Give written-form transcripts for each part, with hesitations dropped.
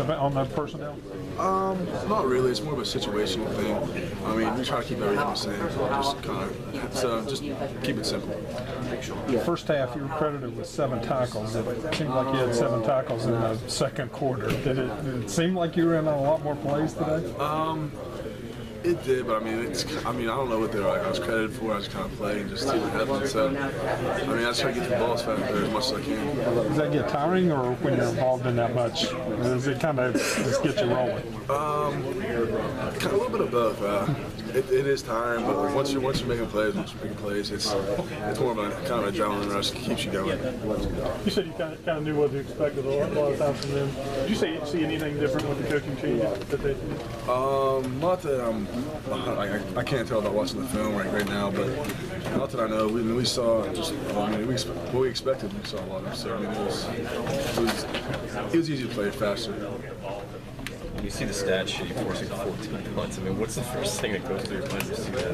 on the personnel? Not really. It's more of a situational thing. I mean, we try to keep everything the same. Just kind of, just keep it simple. First half, you were credited with 7 tackles. It seemed like you had 7 tackles in the second quarter. Did it seem like you were in a lot more plays today? It did, but I don't know what they were like. I was credited for. I was kind of playing, just see what happens. So, I just try to get the ball as fast as much as I can. Does that get tiring, or when you're involved in that much, does it kind of just get you rolling? Kind of a little bit of both. It is tiring, but once you're making plays, it's more of a kind of adrenaline rush. It keeps you going. You said you kind of knew what to expect a lot of times from them. Did you see anything different with the coaching changes that they did? Not that I can't tell about watching the film right now, but not that I know. We saw just what we expected. We saw a lot of. So it was easy to play faster. You see the stat sheet forcing 14 punts. What's the first thing that goes through your mind when you see that?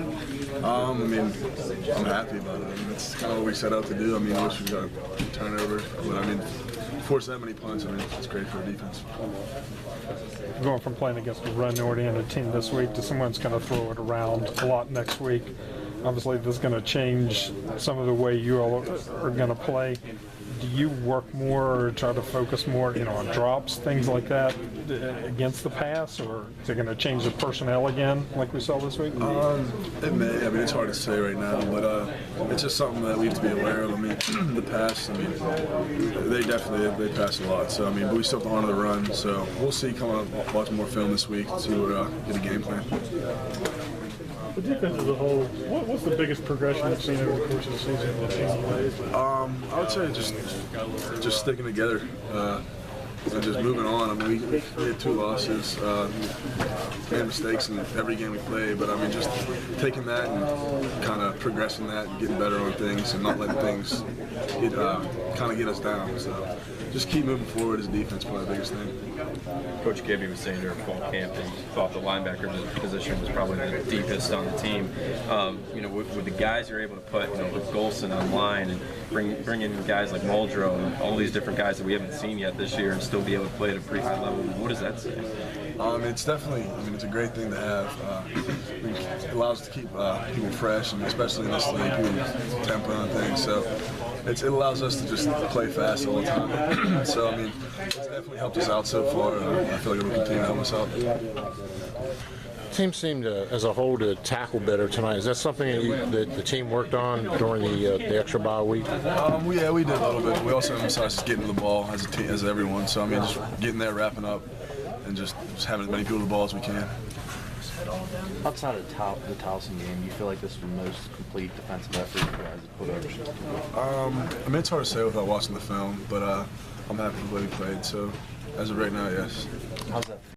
I'm happy about it. That's kind of what we set out to do. I wish we got a turnover, but force that many punts. It's great for our defense. Going from playing against a run-oriented team this week to someone's going to throw it around a lot next week. Obviously, this is going to change some of the way you all are going to play. Do you work more or try to focus more, on drops, things like that, against the pass, or is it going to change the personnel again, like we saw this week? It may. It's hard to say right now, but it's just something that we have to be aware of. The pass. They pass a lot. So but we still have to honor the run. So we'll see. Watching more film this week to get a game plan. The defense as a whole, what's the biggest progression you've seen over the course of the season? I would say just sticking together and just moving on. We had 2 losses, made mistakes in every game we played, but just taking that and kind of progressing that and getting better on things and not letting things kind of get us down. So just keep moving forward as a defense, probably the biggest thing. Coach Gibby was saying during fall camp that he thought the linebacker position was probably the deepest on the team. With the guys you're able to put, with Golson on line and bring in guys like Muldrow and all these different guys that we haven't seen yet this year and still be able to play at a pretty high level, what does that say? It's definitely, it's a great thing to have. It allows us to keep people fresh, and especially in this league, tempo and things. So it allows us to just play fast all the time. So it's definitely helped us out so far. I feel like it will continue to help us out. The team seemed, as a whole, to tackle better tonight. Is that something that the team worked on during the extra bye week? Yeah, we did a little bit. We also emphasized just getting to the ball as a team, as everyone. So just getting there, wrapping up, and just having as many people to the ball as we can. Outside of the Towson game, you feel like this is the most complete defensive effort you guys have put over? It's hard to say without watching the film, but I'm happy with the way we played. So as of right now, yes. How's that feel?